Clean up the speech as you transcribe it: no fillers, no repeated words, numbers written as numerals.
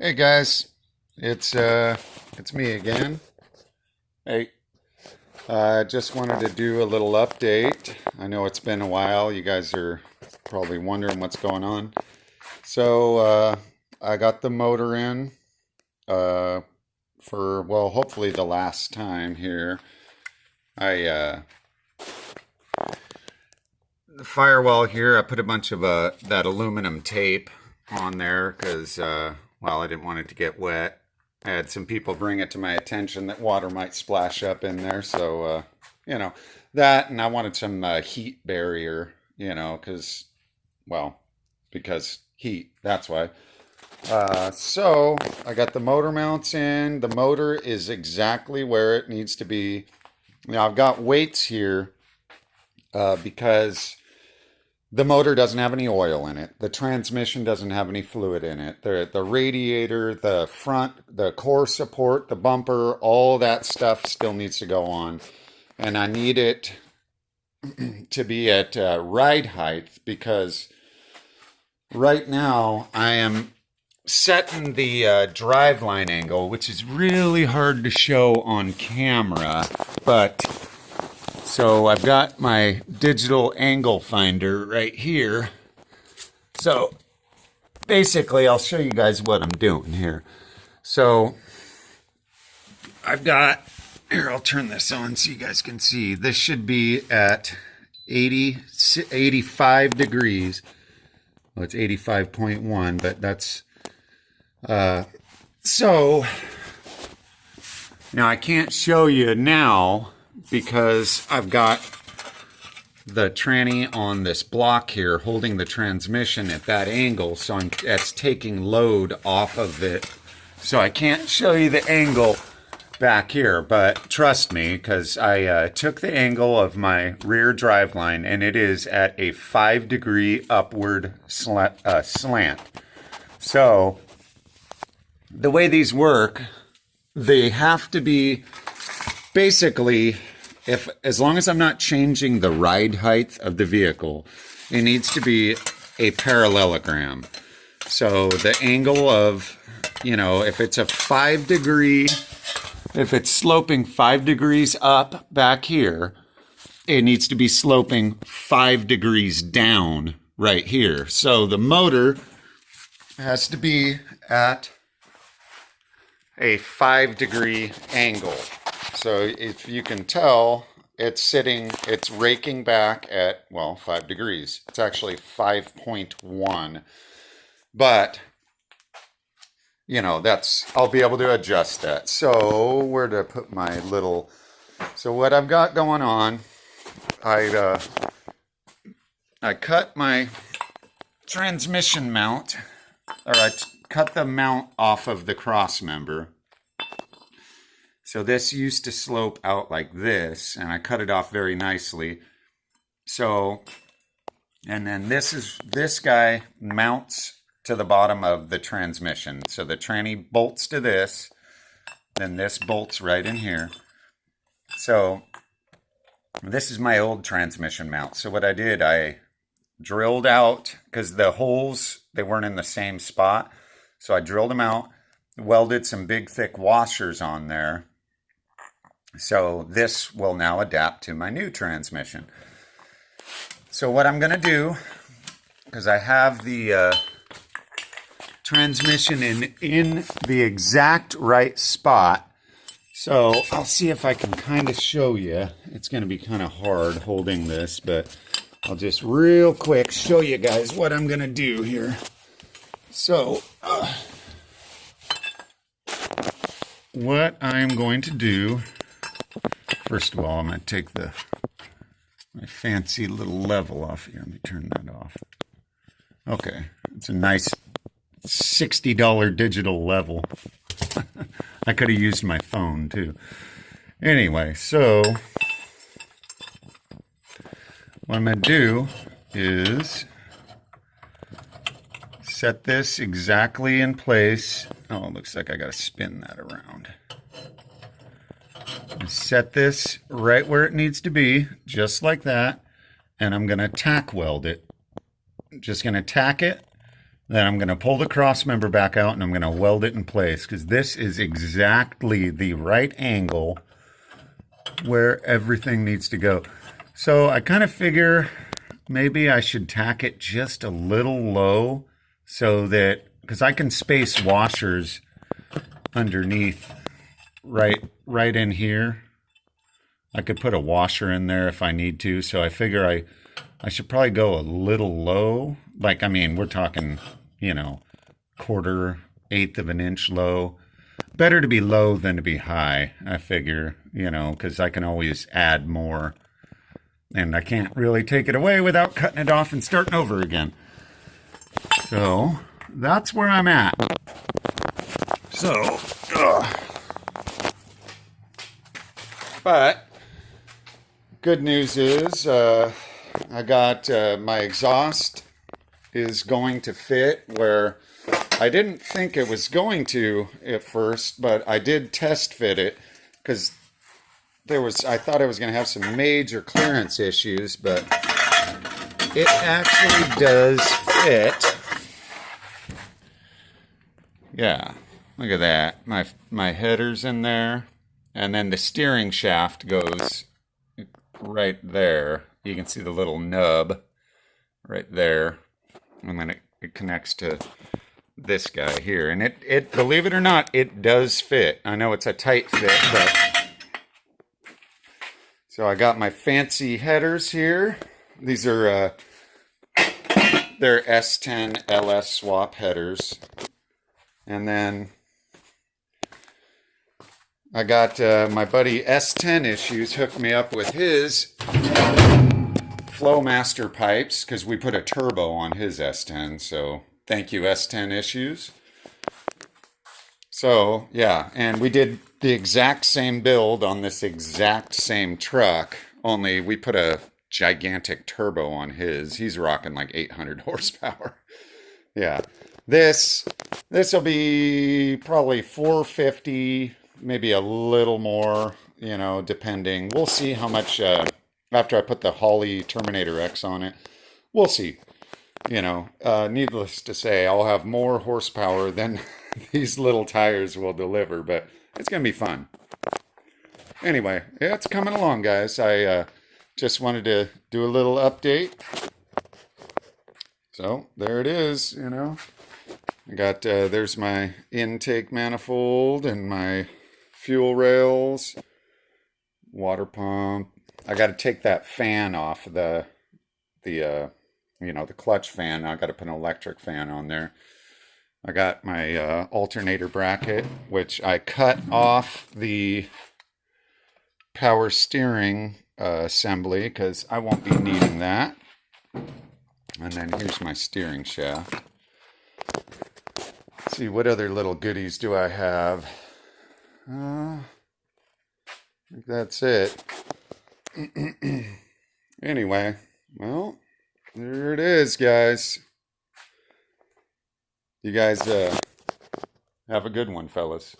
Hey guys, it's me again. Hey, I just wanted to do a little update. I know it's been a while. You guys are probably wondering what's going on. So I got the motor in uh, for well, hopefully the last time here. I the firewall here. I put a bunch of that aluminum tape on there because well, I didn't want it to get wet. I had some people bring it to my attention that water might splash up in there, so you know that, and I wanted some heat barrier, because well, because heat. That's why. So I got the motor mounts in. The motor is exactly where it needs to be. Now I've got weights here because the motor doesn't have any oil in it. The transmission doesn't have any fluid in it. The radiator, the front, the core support, the bumper, all that stuff still needs to go on. And I need it to be at ride height because right now I am setting the driveline angle, which is really hard to show on camera, but so I've got my digital angle finder right here. So basically, I'll show you guys what I'm doing here. So I've got, here, I'll turn this on so you guys can see. This should be at 85 degrees. Well, it's 85.1, but that's, so now I can't show you now because I've got the tranny on this block here holding the transmission at that angle, so that's taking load off of it. So I can't show you the angle back here, but trust me, because I took the angle of my rear driveline and it is at a 5-degree upward slant. So the way these work, they have to be basically, if as long as I'm not changing the ride height of the vehicle, it needs to be a parallelogram. So the angle of, if it's a 5-degree, if it's sloping 5 degrees up back here, it needs to be sloping 5 degrees down right here. So the motor has to be at a 5-degree angle. So if you can tell, it's raking back at, well, 5 degrees. It's actually 5.1. But, I'll be able to adjust that. So where to put my little, so what I've got going on, I cut my transmission mount, or I cut the mount off of the cross member. So this used to slope out like this, and I cut it off very nicely. So, and then this guy mounts to the bottom of the transmission. So the tranny bolts to this, then this bolts right in here. So this is my old transmission mount. So what I did, I drilled out, because the holes, they weren't in the same spot. So I drilled them out, welded some big thick washers on there. So this will now adapt to my new transmission. So what I'm going to do, because I have the transmission in the exact right spot, so I'll see if I can kind of show you. It's going to be kind of hard holding this, but I'll just real quick show you guys what I'm going to do here. So what I'm going to do, first of all, I'm going to take my fancy little level off here. Let me turn that off. Okay, it's a nice $60 digital level. I could have used my phone too. Anyway, so what I'm going to do is set this exactly in place. Oh, it looks like I got to spin that around. Set this right where it needs to be, just like that, and I'm going to tack weld it. Just going to tack it Then I'm going to pull the cross member back out and I'm going to weld it in place because this is exactly the right angle where everything needs to go. So I kind of figure maybe I should tack it just a little low so that, because I can space washers underneath right in here. I could put a washer in there if I need to. So I figure I should probably go a little low. Like, I mean, we're talking, you know, quarter, eighth of an inch low. Better to be low than to be high, I figure, you know, because I can always add more. And I can't really take it away without cutting it off and starting over again. So that's where I'm at. So, but good news is I got my exhaust is going to fit where I didn't think it was going to at first, but I did test fit it because I thought I was going to have some major clearance issues, but it actually does fit. Yeah, look at that. My header's in there, and then the steering shaft goes right there. You can see the little nub right there, and then it connects to this guy here. And it believe it or not, it does fit. I know it's a tight fit, but so I got my fancy headers here. These are they're S10 LS swap headers. And then I got my buddy S10 Issues hooked me up with his Flowmaster pipes because we put a turbo on his S10. So thank you, S10 Issues. So yeah, and we did the exact same build on this exact same truck, only we put a gigantic turbo on his. He's rocking like 800 horsepower. Yeah. This will be probably 450, maybe a little more, you know, depending. We'll see how much, after I put the Holley Terminator X on it, we'll see. You know, needless to say, I'll have more horsepower than these little tires will deliver, but it's going to be fun. Anyway, yeah, it's coming along, guys. I just wanted to do a little update. So, there it is, you know. I got, there's my intake manifold and my fuel rails, water pump. I got to take that fan off the you know, the clutch fan. I got to put an electric fan on there. I got my alternator bracket, which I cut off the power steering assembly because I won't be needing that. And then here's my steering shaft. Let's see, what other little goodies do I have? I think that's it. Anyway, well, there it is, guys. You guys have a good one, fellas.